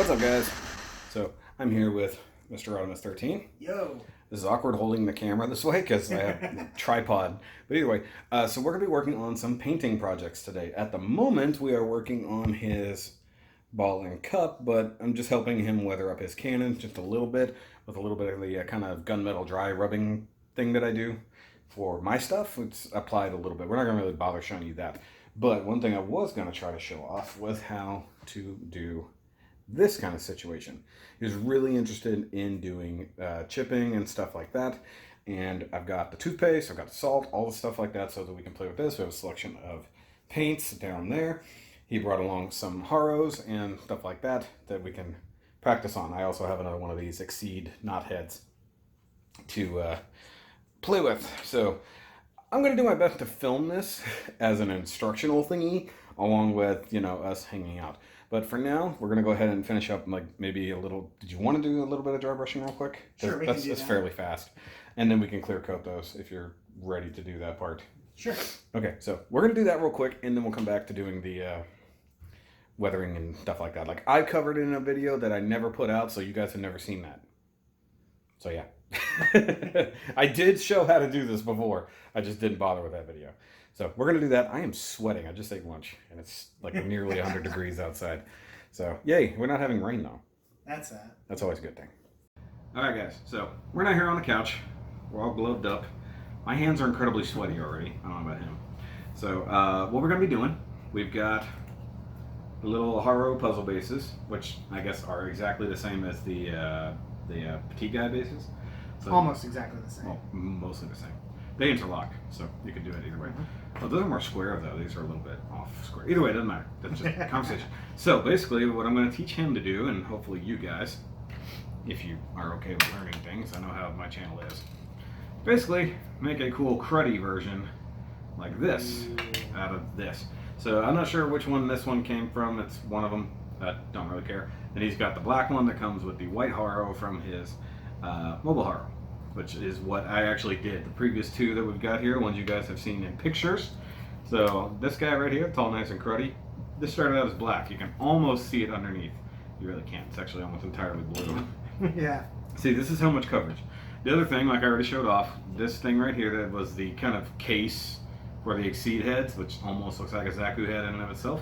What's up, guys? So I'm here with Mr. Rodimus13. Yo. This is awkward holding the camera this way because I have a tripod. But either way, so we're going to be working on some painting projects today. At the moment, we are working on his ball and cup, but I'm just helping him weather up his cannon just a little bit with a little bit of the kind of gunmetal dry rubbing thing that I do for my stuff. It's applied a little bit. We're not going to really bother showing you that. But one thing I was going to try to show off was how to do this kind of situation. He was really interested in doing chipping and stuff like that, and I've got the toothpaste, I've got the salt, all the stuff like that so that we can play with this. We have a selection of paints down there. He brought along some Haros and stuff like that that we can practice on. I also have another one of these Exceed knotheads to play with. So I'm going to do my best to film this as an instructional thingy along with, you know, us hanging out. But for now, we're going to go ahead and finish up like maybe a little... Did you want to do a little bit of dry brushing real quick? Sure, we can do that. That's fairly fast. And then we can clear coat those if you're ready to do that part. Sure. Okay, so we're going to do that real quick, and then we'll come back to doing the weathering and stuff like that. Like, I covered it in a video that I never put out, so you guys have never seen that. So, yeah. I did show how to do this before. I just didn't bother with that video. So we're going to do that. I am sweating. I just ate lunch, and it's like nearly 100 degrees outside. So, yay. We're not having rain, though. That's sad. That's always a good thing. All right, guys. So we're not here on the couch. We're all gloved up. My hands are incredibly sweaty already. I don't know about him. So what we're going to be doing, we've got the little Haro puzzle bases, which I guess are exactly the same as the petite guy bases. So, almost exactly the same. Well, mostly the same. They interlock, so you can do it either way. Well, those are more square, though. These are a little bit off square. Either way, it doesn't matter. That's just a conversation. So basically, what I'm going to teach him to do, and hopefully you guys, if you are okay with learning things, I know how my channel is. Basically, make a cool cruddy version like this out of this. So I'm not sure which one this one came from. It's one of them. I don't really care. And he's got the black one that comes with the white Haro from his mobile Haro, which is what I actually did. The previous two that we've got here, ones you guys have seen in pictures. So this guy right here, tall, nice, and cruddy, this started out as black. You can almost see it underneath. You really can't. It's actually almost entirely blue. Yeah. See, this is how much coverage. The other thing, like I already showed off, this thing right here that was the kind of case for the Exceed heads, which almost looks like a Zaku head in and of itself.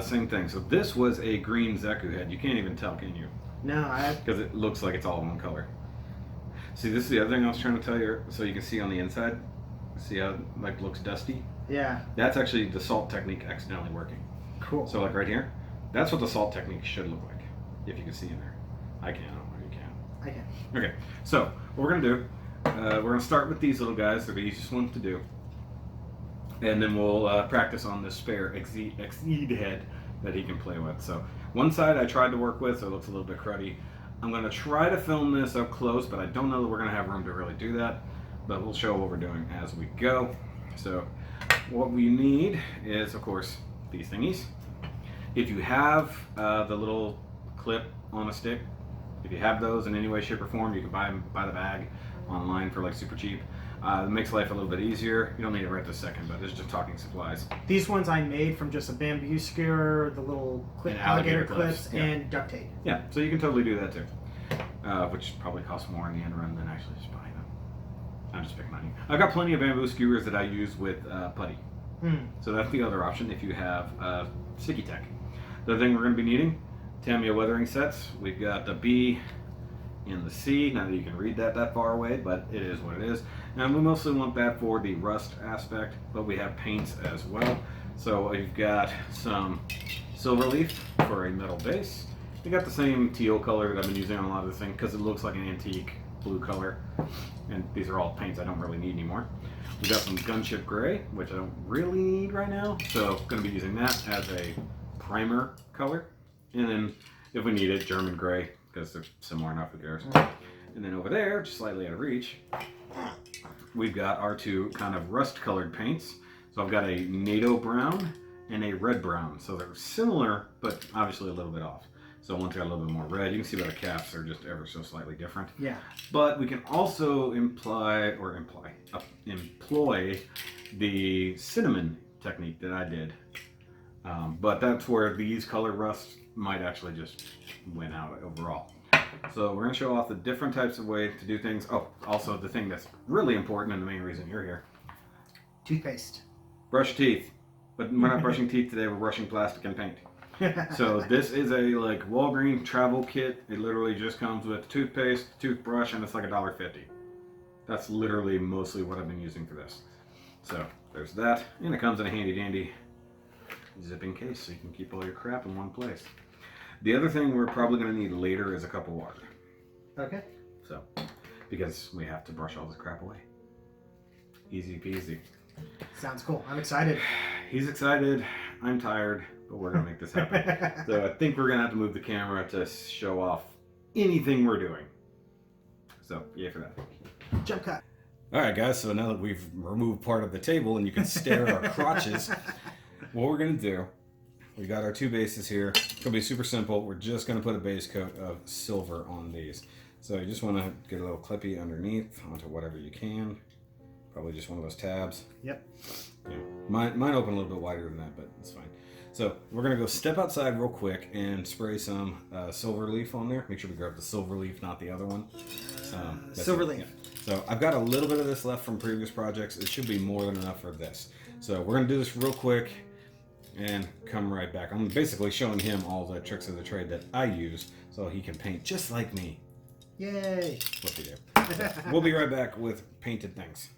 Same thing. So this was a green Zaku head. You can't even tell, can you? No, because it looks like it's all one color. See, this is the other thing I was trying to tell you, so you can see on the inside. See how it like looks dusty? Yeah. That's actually the salt technique accidentally working. Cool. So like right here, that's what the salt technique should look like, if you can see in there. I can, I don't know if you can. I can. Okay, so what we're gonna do, we're gonna start with these little guys. They're the easiest ones to do. And then we'll practice on this spare Exceed head that he can play with. So one side I tried to work with, so it looks a little bit cruddy. I'm going to try to film this up close, but I don't know that we're going to have room to really do that. But we'll show what we're doing as we go. So what we need is, of course, these thingies. If you have the little clip on a stick, if you have those in any way, shape, or form, you can buy the bag online for like super cheap. It makes life a little bit easier. You don't need it right this second, but it's just talking supplies. These ones I made from just a bamboo skewer, the little alligator clips, yeah. and duct tape. Yeah, so you can totally do that too. Which probably costs more in the end run than actually just buying them. I'm just picking on you. I've got plenty of bamboo skewers that I use with putty. So that's the other option if you have sticky tack. The other thing we're going to be needing, Tamiya weathering sets. We've got the B and the C. Not that you can read that far away, but it is what it is. And we mostly want that for the rust aspect, but we have paints as well. So we've got some silver leaf for a metal base. We got the same teal color that I've been using on a lot of this thing because it looks like an antique blue color. And these are all paints I don't really need anymore. We got some gunship gray, which I don't really need right now. So I'm going to be using that as a primer color. And then if we need it, German gray, because they're similar enough, who cares. And then over there, just slightly out of reach, we've got our two kind of rust colored paints. So I've got a NATO brown and a red brown. So they're similar, but obviously a little bit off. So one's got a little bit more red. You can see by the caps they're just ever so slightly different. Yeah. But we can also employ the cinnamon technique that I did. But that's where these color rust might actually just win out overall. So we're going to show off the different types of ways to do things. Oh, also the thing that's really important and the main reason you're here. Toothpaste. Brush teeth. But we're not brushing teeth today, we're brushing plastic and paint. So this is a like Walgreens travel kit. It literally just comes with toothpaste, toothbrush, and it's like $1.50. That's literally mostly what I've been using for this. So there's that, and it comes in a handy dandy zipping case so you can keep all your crap in one place. The other thing we're probably going to need later is a cup of water. Okay. So, because we have to brush all this crap away. Easy peasy. Sounds cool. I'm excited. He's excited. I'm tired, but we're going to make this happen. So I think we're going to have to move the camera to show off anything we're doing. So, yay for that. Jump cut. All right, guys. So now that we've removed part of the table and you can stare at our crotches, what we're going to do, we got our two bases here. It's going to be super simple. We're just going to put a base coat of silver on these. So you just want to get a little clippy underneath onto whatever you can. Probably just one of those tabs. Yep. Yeah. Mine open a little bit wider than that, but it's fine. So we're going to go step outside real quick and spray some silver leaf on there. Make sure we grab the silver leaf, not the other one. Silver leaf. Yeah. So I've got a little bit of this left from previous projects. It should be more than enough for this. So we're going to do this real quick and come right back. I'm basically showing him all the tricks of the trade that I use so he can paint just like me. Yay! Whoopie there. So we'll be right back with painted things.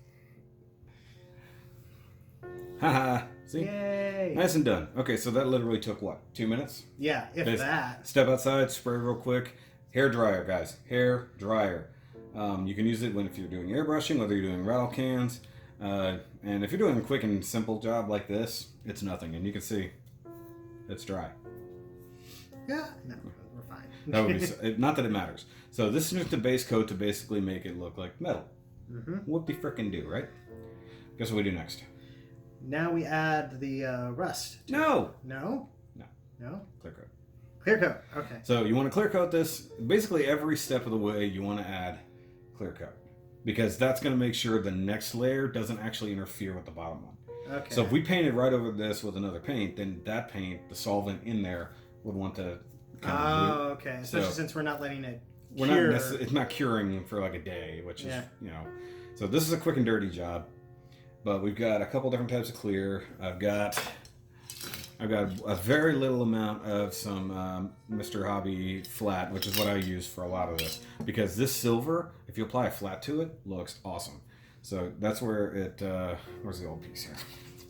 Haha. See? Yay! Nice and done. Okay, so that literally took what? 2 minutes? Yeah, if that. Step outside, spray real quick. Hair dryer, guys. Hair dryer. You can use it if you're doing airbrushing, whether you're doing rattle cans. And if you're doing a quick and simple job like this, it's nothing. And you can see it's dry. Yeah, no, we're fine. That would be not that it matters. So this is just a base coat to basically make it look like metal. Mm-hmm. Whoopie frickin' do, right? Guess what we do next? Now we add the rust. No! No? No. No? Clear coat. Clear coat. Okay. So you want to clear coat this. Basically every step of the way you want to add clear coat. Because that's going to make sure the next layer doesn't actually interfere with the bottom one. Okay. So if we painted right over this with another paint, then that paint, the solvent in there, would want to kind of okay. Especially since we're not letting it we're cure. not it's not curing for like a day, which is, So this is a quick and dirty job. But we've got a couple different types of clear. I've got a very little amount of some Mr. Hobby flat, which is what I use for a lot of this. Because this silver, if you apply a flat to it, looks awesome. So that's where it, where's the old piece here?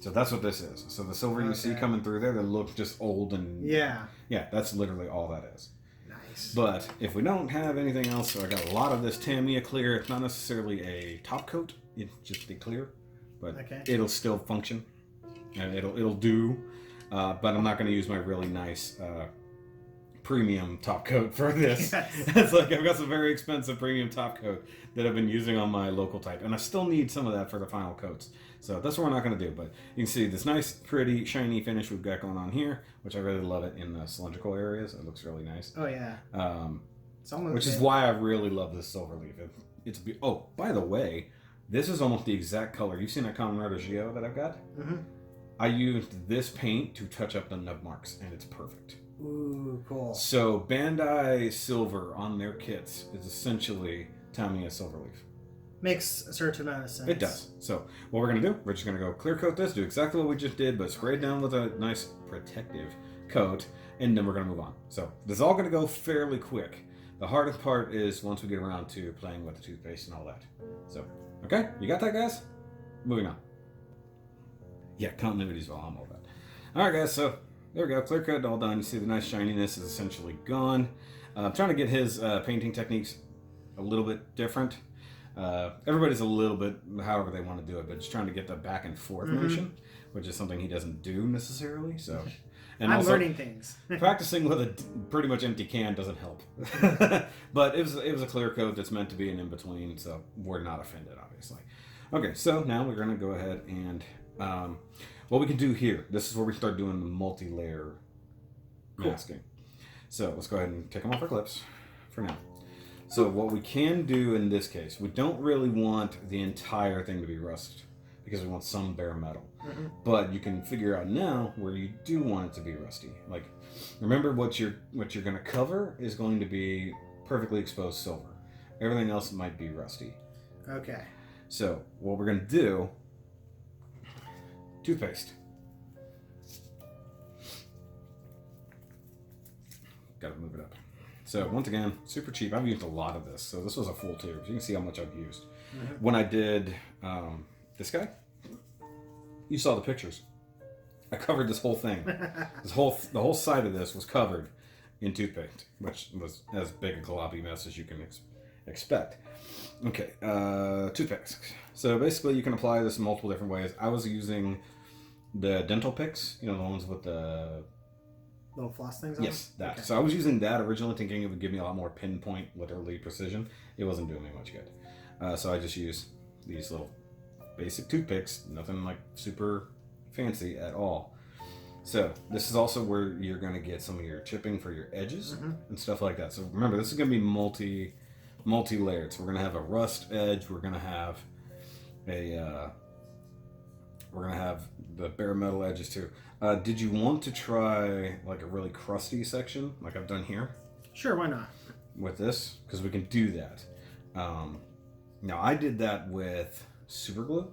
So that's what this is. So the silver you see coming through there that looks just old and... Yeah, that's literally all that is. Nice. But if we don't have anything else, so I got a lot of this Tamiya clear. It's not necessarily a top coat, it's just the clear. But it'll still function. And it'll do. But I'm not going to use my really nice premium top coat for this. Yes. It's like I've got some very expensive premium top coat that I've been using on my local type. And I still need some of that for the final coats. So that's what we're not going to do. But you can see this nice, pretty, shiny finish we've got going on here, which I really love it in the cylindrical areas. It looks really nice. Oh, yeah. Which is why I really love this silver leaf. Oh, by the way, this is almost the exact color. You've seen that Colorado Gio that I've got? Mm-hmm. I used this paint to touch up the nub marks, and it's perfect. Ooh, cool. So Bandai Silver on their kits is essentially Tamiya Silver Leaf. Makes a certain amount of sense. It does. So what we're going to do, we're just going to go clear coat this, do exactly what we just did, but spray it down with a nice protective coat, and then we're going to move on. So this is all going to go fairly quick. The hardest part is once we get around to playing with the toothpaste and all that. So, okay, you got that, guys? Moving on. Yeah, continuity is all I'm all about. All right, guys, so there we go. Clear coat all done. You see the nice shininess is essentially gone. I'm trying to get his painting techniques a little bit different. Everybody's a little bit however they want to do it, but just trying to get the back and forth motion, which is something he doesn't do necessarily. So, and I'm also, learning things. practicing with a pretty much empty can doesn't help. But it was a clear coat that's meant to be an in-between, so we're not offended, obviously. Okay, so now we're going to go ahead and what we can do here, this is where we start doing the multi-layer masking. So let's go ahead and take them off our clips for now. So what we can do in this case, we don't really want the entire thing to be rust because we want some bare metal. Mm-hmm. But you can figure out now where you do want it to be rusty. Like, remember what you're going to cover is going to be perfectly exposed silver. Everything else might be rusty. Okay. So what we're going to do, toothpaste. Got to move it up. So once again, super cheap. I've used a lot of this. So this was a full tube. So you can see how much I've used. Mm-hmm. When I did this guy, you saw the pictures. I covered this whole thing. The whole side of this was covered in toothpaste, which was as big a gloppy mess as you can expect. Okay, toothpaste. So basically, you can apply this in multiple different ways. I was using the dental picks, the ones with the little floss things on yes, them? that. Okay. So I was using that originally, thinking it would give me a lot more pinpoint, literally precision. It wasn't doing me much good. So I just used these little basic toothpicks, nothing like super fancy at all. So this is also where you're going to get some of your chipping for your edges and stuff like that. So remember, this is going to be multi-layered. So we're going to have a rust edge. We're going to have the bare metal edges too. Did you want to try like a really crusty section, like I've done here? Sure, why not? With this, because we can do that. Now I did that with super glue.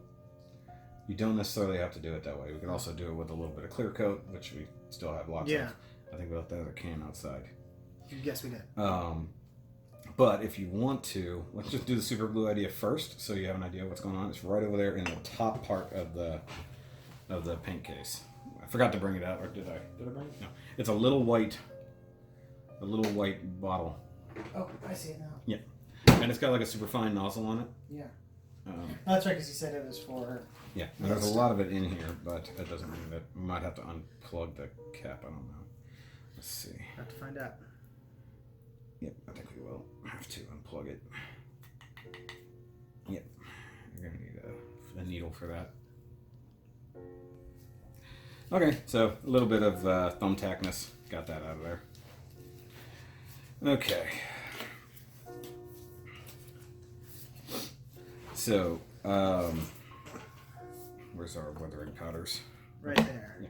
You don't necessarily have to do it that way. We can also do it with a little bit of clear coat, which we still have lots of. I think we left that other can outside. Yes, we did. But if you want to, let's just do the super glue idea first, so you have an idea of what's going on. It's right over there in the top part of the paint case. I forgot to bring it out, or did I? Did I bring it? No. It's a little white bottle. Oh, I see it now. Yeah, and it's got like a super fine nozzle on it. Yeah. That's right, because you said it was for. Yeah, and there's a lot of it in here, but it doesn't mean that we might have to unplug the cap. I don't know. Let's see. Have to find out. Yep, I think we will have to unplug it. Yep, you're gonna need a needle for that. Okay, so a little bit of thumbtackness. Got that out of there. Okay. So, where's our weathering powders? Right there. Yeah.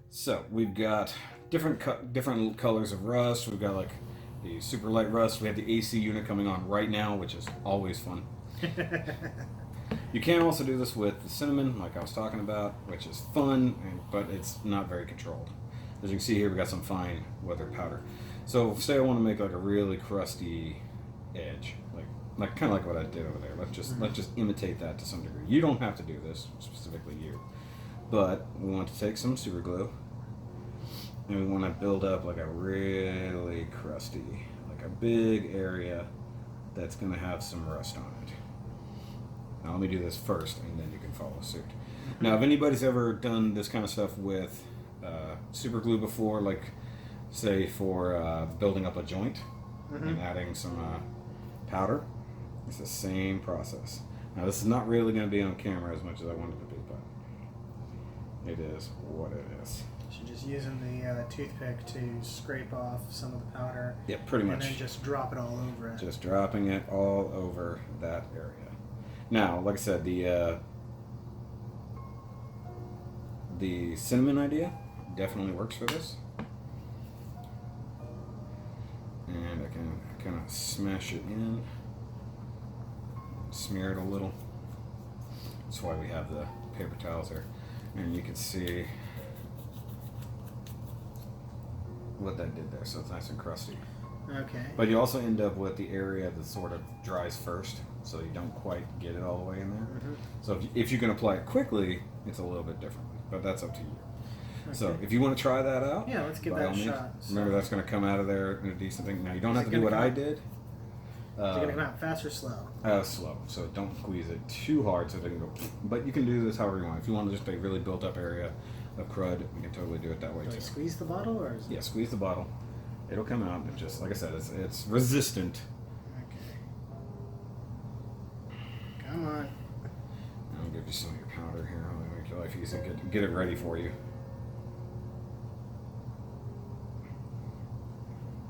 So we've got different colors of rust. We've got like the super light rust. We have the AC unit coming on right now, which is always fun. You can also do this with the cinnamon, like I was talking about, which is fun, but it's not very controlled. As you can see here, we got some fine weathered powder. So say I want to make like a really crusty edge, like kind of like what I did over there. Let's just imitate that to some degree. You don't have to do this, specifically you, but we want to take some super glue and we want to build up like a really crusty, like a big area that's going to have some rust on it. Now let me do this first and then you can follow suit. Now if anybody's ever done this kind of stuff with super glue before, like say for building up a joint and adding some powder, it's the same process. Now this is not really going to be on camera as much as I wanted to be, but it is what it is. So just using the toothpick to scrape off some of the powder. Yeah, pretty much. And then just drop it all over it. Just dropping it all over that area. Now, like I said, the cinnamon idea definitely works for this. And I can kind of smash it in, smear it a little. That's why we have the paper towels here. And you can see what that did there. So it's nice and crusty. Okay. But you also end up with the area that sort of dries first, so you don't quite get it all the way in there. So if you can apply it quickly, it's a little bit different, but that's up to you. Okay. So if you want to try that out, yeah, let's give that a shot. Remember, that's going to come out of there in a decent thing. Now you don't have to do what I did. Is it going to come out fast or slow? Slow. So don't squeeze it too hard so it doesn't go. But you can do this however you want. If you want to just a really built up area of crud, you can totally do it that way too. Squeeze the bottle, or is it... Yeah, squeeze the bottle. It'll come out. It just, like I said, it's resistant. Okay. Come on. I'll give you some of your powder here. I'll make your life easy. Get it ready for you.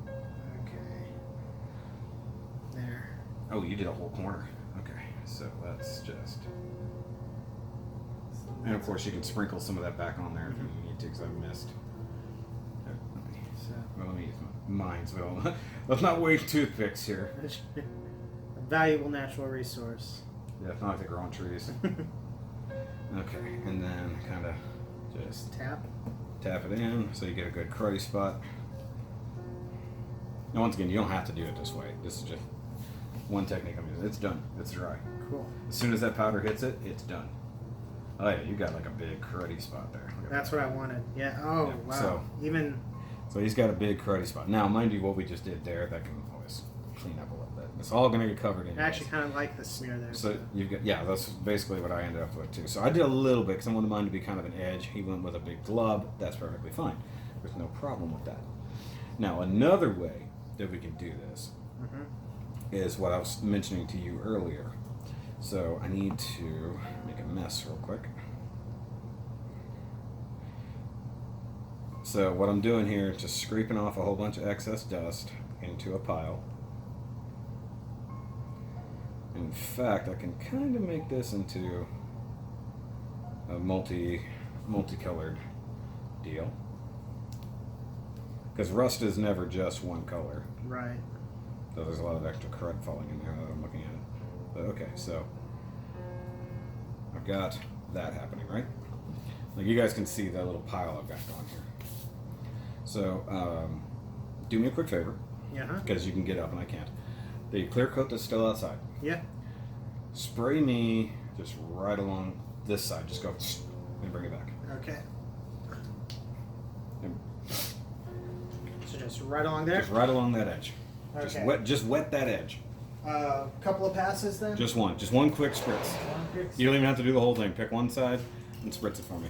Okay. There. Oh, you did a whole corner. Okay, so let's just And of course, you can sprinkle some of that back on there if you need to, because I missed. Well, let me use mine, so let's not waste toothpicks here. A valuable natural resource. Yeah, it's not like they grow on trees. Okay, and then kind of just tap it in so you get a good cruddy spot. Now, once again, you don't have to do it this way. This is just one technique I'm using. It's done. It's dry. Cool. As soon as that powder hits it, it's done. Oh yeah, you got like a big cruddy spot there. That's what I wanted. Yeah. Oh yeah. wow. So he's got a big cruddy spot. Now, mind you, what we just did there, that can always clean up a little bit. It's all going to get covered in. I actually kind of like the smear there. So you've got, yeah, that's basically what I ended up with too. So I did a little bit because I wanted mine to be kind of an edge. He went with a big glub. That's perfectly fine. There's no problem with that. Now, another way that we can do this is what I was mentioning to you earlier. So I need to make a mess real quick. So what I'm doing here is just scraping off a whole bunch of excess dust into a pile. In fact, I can kind of make this into a multicolored deal. Because rust is never just one color. Right. So there's a lot of extra crud falling in there that I'm looking at it. But okay, so I've got that happening, right? Like you guys can see that little pile I've got going here. So do me a quick favor. Yeah. Because you can get up and I can't. The clear coat that's still outside. Yeah. Spray me just right along this side. Just go and bring it back. Okay. And So just right along there? just right along that edge. Okay. Just wet that edge. Couple of passes then? Just one quick spritz. You don't even have to do the whole thing. Pick one side and spritz it for me.